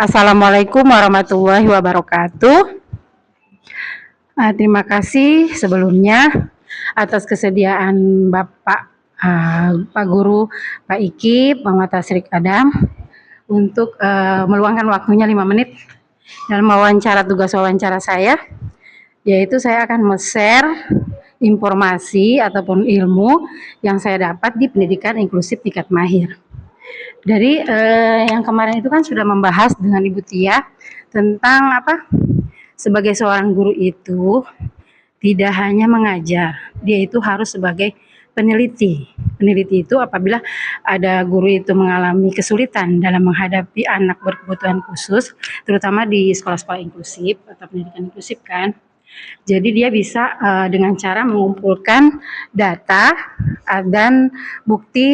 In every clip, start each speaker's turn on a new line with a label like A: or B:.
A: Assalamualaikum warahmatullahi wabarakatuh. Terima kasih sebelumnya atas kesediaan Bapak Pak Guru, Pak Iki, Muhammad Tasrik Adam untuk meluangkan waktunya 5 menit dalam tugas wawancara saya, yaitu saya akan share informasi ataupun ilmu yang saya dapat di pendidikan inklusif tingkat mahir. Dari yang kemarin itu kan sudah membahas dengan Ibu Tia tentang sebagai seorang guru itu tidak hanya mengajar, dia itu harus sebagai peneliti. Peneliti itu apabila ada guru itu mengalami kesulitan dalam menghadapi anak berkebutuhan khusus, terutama di sekolah-sekolah inklusif atau pendidikan inklusif kan. Jadi dia bisa dengan cara mengumpulkan data dan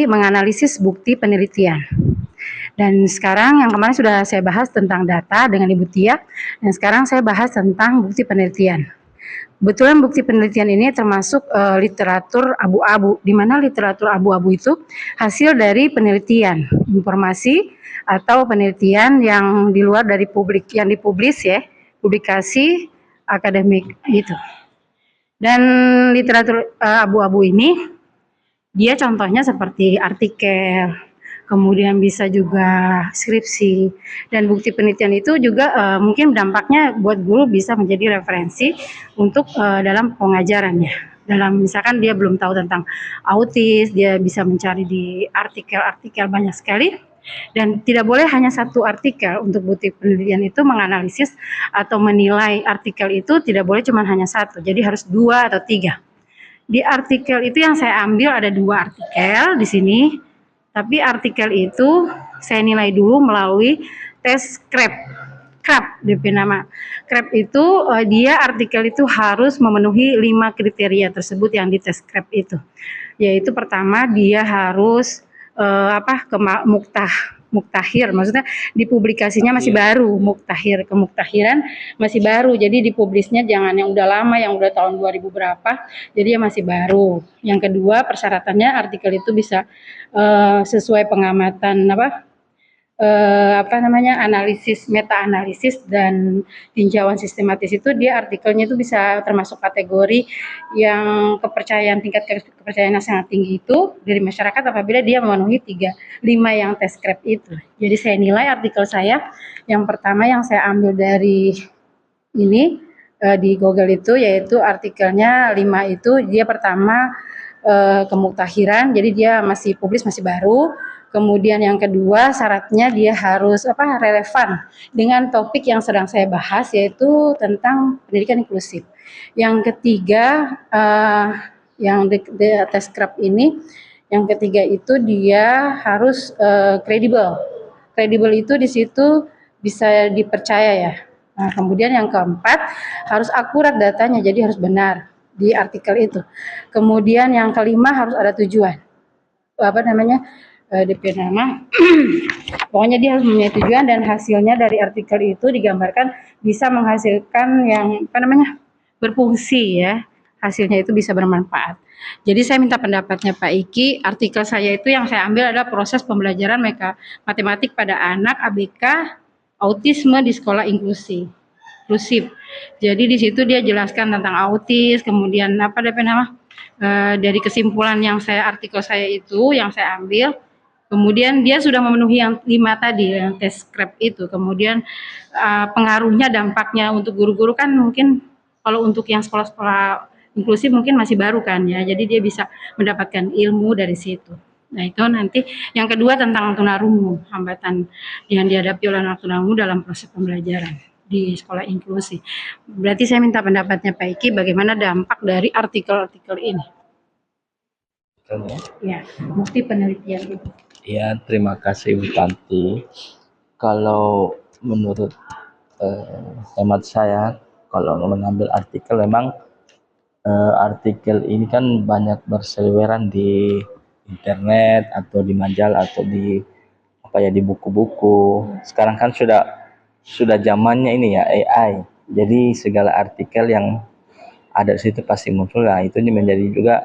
A: menganalisis bukti penelitian. Dan sekarang yang kemarin sudah saya bahas tentang data dengan Ibu Tia, dan sekarang saya bahas tentang bukti penelitian. Kebetulan bukti penelitian ini termasuk literatur abu-abu, di mana literatur abu-abu itu hasil dari penelitian, informasi atau penelitian yang di luar dari publik, yang dipublis ya, publikasi akademik itu. Dan literatur abu-abu ini, dia contohnya seperti artikel, kemudian bisa juga skripsi, dan bukti penelitian itu juga mungkin dampaknya buat guru bisa menjadi referensi untuk dalam pengajarannya. Dalam misalkan dia belum tahu tentang autis, dia bisa mencari di artikel-artikel banyak sekali, dan tidak boleh hanya satu artikel. Untuk bukti penelitian itu menganalisis atau menilai artikel itu tidak boleh cuma hanya satu, jadi harus 2 atau 3. Di artikel itu yang saya ambil ada 2 artikel di sini. Tapi artikel itu saya nilai dulu melalui tes CREP DP nama. CREP itu dia artikel itu harus memenuhi 5 kriteria tersebut yang dites CREP itu. Yaitu pertama dia harus muktahir, maksudnya dipublikasinya masih baru, kemuktahiran masih baru, jadi dipublisnya jangan yang udah lama, yang udah tahun 2000 berapa, jadi ya masih baru. Yang kedua, persyaratannya artikel itu bisa sesuai pengamatan analisis, meta analisis dan tinjauan sistematis. Itu dia artikelnya itu bisa termasuk kategori yang tingkat kepercayaan yang sangat tinggi itu dari masyarakat apabila dia memenuhi 5 yang tes CREP itu. Jadi saya nilai artikel saya yang pertama yang saya ambil dari ini di Google itu, yaitu artikelnya 5 itu dia pertama kemuktahiran, jadi dia masih publis, masih baru. Kemudian yang kedua syaratnya dia harus relevan dengan topik yang sedang saya bahas, yaitu tentang pendidikan inklusif. Yang ketiga yang di tes CREP ini, yang ketiga itu dia harus kredibel. Kredibel itu di situ bisa dipercaya ya. Nah, kemudian yang keempat harus akurat datanya, jadi harus benar di artikel itu. Kemudian yang kelima harus ada tujuan. DP nama. Pokoknya dia harus mempunyai tujuan dan hasilnya dari artikel itu digambarkan bisa menghasilkan yang berfungsi ya. Hasilnya itu bisa bermanfaat. Jadi saya minta pendapatnya Pak Iki. Artikel saya itu yang saya ambil adalah proses pembelajaran matematik pada anak ABK autisme di sekolah inklusif. Jadi di situ dia jelaskan tentang autis, kemudian dari kesimpulan yang artikel saya itu yang saya ambil, kemudian dia sudah memenuhi yang 5 tadi yang tes CREP itu. Kemudian pengaruhnya, dampaknya untuk guru-guru kan mungkin kalau untuk yang sekolah-sekolah inklusif mungkin masih baru kan ya, jadi dia bisa mendapatkan ilmu dari situ. Nah itu nanti yang kedua tentang tunarungu, hambatan yang dihadapi oleh anak tunarungu dalam proses pembelajaran di sekolah inklusi. Berarti saya minta pendapatnya Pak Iki bagaimana dampak dari artikel-artikel ini. Ya, bukti penelitian itu.
B: Ya, terima kasih Bu Tanti. Kalau menurut hemat saya, kalau mengambil artikel memang artikel ini kan banyak berseliweran di internet atau di majalah atau di di buku-buku. Sekarang kan sudah zamannya ini ya AI. Jadi segala artikel yang ada di situ pasti muncul. Nah, itu menjadi juga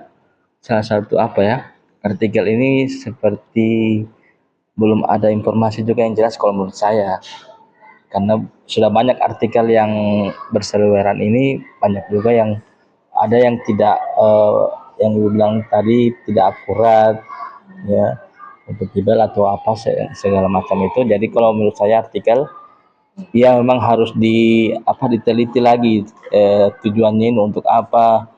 B: salah satu artikel ini seperti belum ada informasi juga yang jelas kalau menurut saya. karena sudah banyak artikel yang berseliweran ini, banyak juga yang ada yang tidak yang Ibu bilang tadi tidak akurat ya, untuk libel atau apa segala macam itu. Jadi kalau menurut saya artikel ya memang harus diteliti lagi tujuannya ini untuk apa,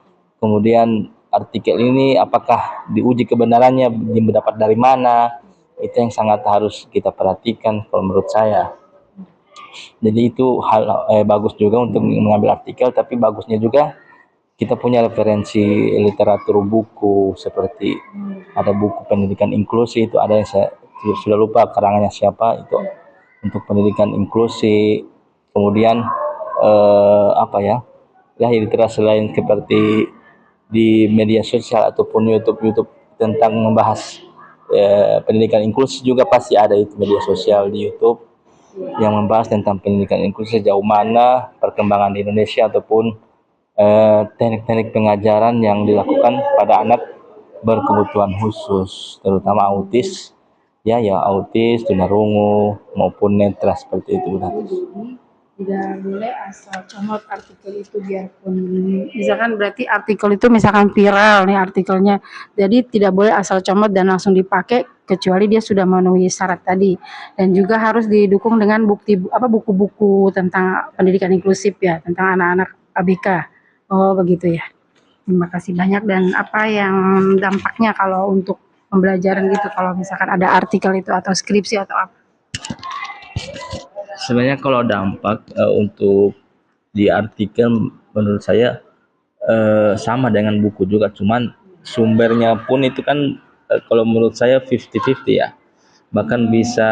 B: kemudian artikel ini apakah diuji kebenarannya didapat dari mana, itu yang sangat harus kita perhatikan kalau menurut saya. Jadi itu hal bagus juga untuk mengambil artikel, tapi bagusnya juga kita punya referensi literatur buku, seperti ada buku pendidikan inklusi, itu ada yang saya sudah lupa karangannya siapa, itu untuk pendidikan inklusi. Kemudian apa ya literasi lain seperti di media sosial ataupun YouTube tentang membahas pendidikan inklusi juga pasti ada itu media sosial di YouTube yang membahas tentang pendidikan inklusi sejauh mana perkembangan di Indonesia ataupun teknik-teknik pengajaran yang dilakukan pada anak berkebutuhan khusus, terutama autis, ya autis, tunarungu maupun netra seperti itu.
A: Tidak boleh asal comot artikel itu, biarpun misalkan berarti artikel itu misalkan viral nih artikelnya, jadi tidak boleh asal comot dan langsung dipakai kecuali dia sudah memenuhi syarat tadi, dan juga harus didukung dengan buku-buku tentang pendidikan inklusif ya, tentang anak-anak ABK. Oh begitu ya. Terima kasih banyak. Dan apa yang dampaknya kalau untuk pembelajaran gitu kalau misalkan ada artikel itu atau skripsi atau apa?
B: Sebenarnya kalau dampak untuk di artikel menurut saya sama dengan buku juga, cuman sumbernya pun itu kan kalau menurut saya 50-50 ya, bahkan bisa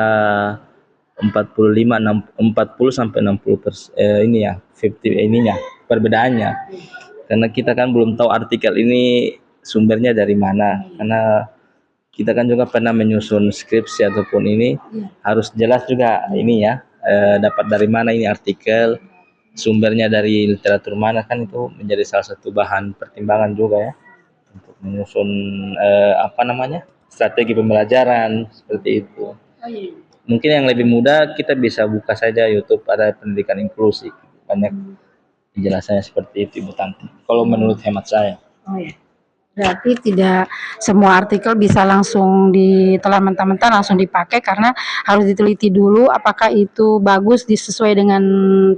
B: 40 sampai 60% ini ya 50 ininya perbedaannya, karena kita kan belum tahu artikel ini sumbernya dari mana, karena kita kan juga pernah menyusun skripsi ataupun ini harus jelas juga ini ya dapat dari mana ini artikel, sumbernya dari literatur mana, kan itu menjadi salah satu bahan pertimbangan juga ya untuk menyusun strategi pembelajaran seperti itu. Mungkin yang lebih mudah kita bisa buka saja YouTube, ada pendidikan inklusi, banyak penjelasannya seperti itu Ibu Tanti, kalau menurut hemat saya.
A: Berarti tidak semua artikel bisa langsung ditelan mentah-mentah langsung dipakai, karena harus diteliti dulu apakah itu bagus sesuai dengan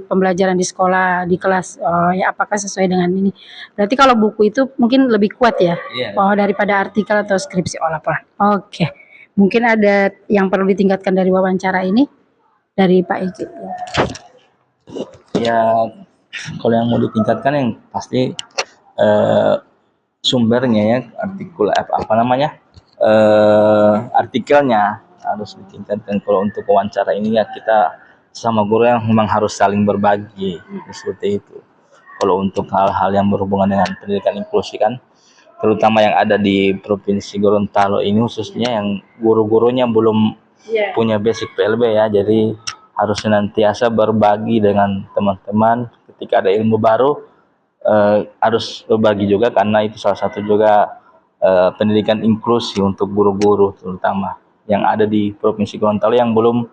A: pembelajaran di sekolah, di kelas, ya apakah sesuai dengan ini. Berarti kalau buku itu mungkin lebih kuat ya, daripada artikel atau skripsi laporan. Oke. Mungkin ada yang perlu ditingkatkan dari wawancara ini dari Pak Eki.
B: Ya kalau yang mau ditingkatkan yang pasti sumbernya ya, artikelnya harus ditingkatkan. Kalau untuk wawancara ini ya kita sama guru yang memang harus saling berbagi seperti itu. Kalau untuk hal-hal yang berhubungan dengan pendidikan inklusi kan, terutama yang ada di Provinsi Gorontalo ini khususnya, yang guru-gurunya belum punya basic PLB ya, jadi harus senantiasa berbagi dengan teman-teman. Ketika ada ilmu baru harus berbagi juga, karena itu salah satu juga pendidikan inklusi untuk guru-guru terutama yang ada di Provinsi Gorontalo yang belum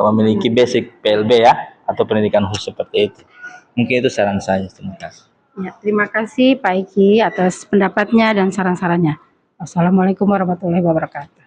B: memiliki basic PLB ya, atau pendidikan khusus seperti itu. Mungkin itu saran saya. Terima kasih.
A: Ya, terima kasih Pak Eki atas pendapatnya dan saran-sarannya. Wassalamualaikum warahmatullahi wabarakatuh.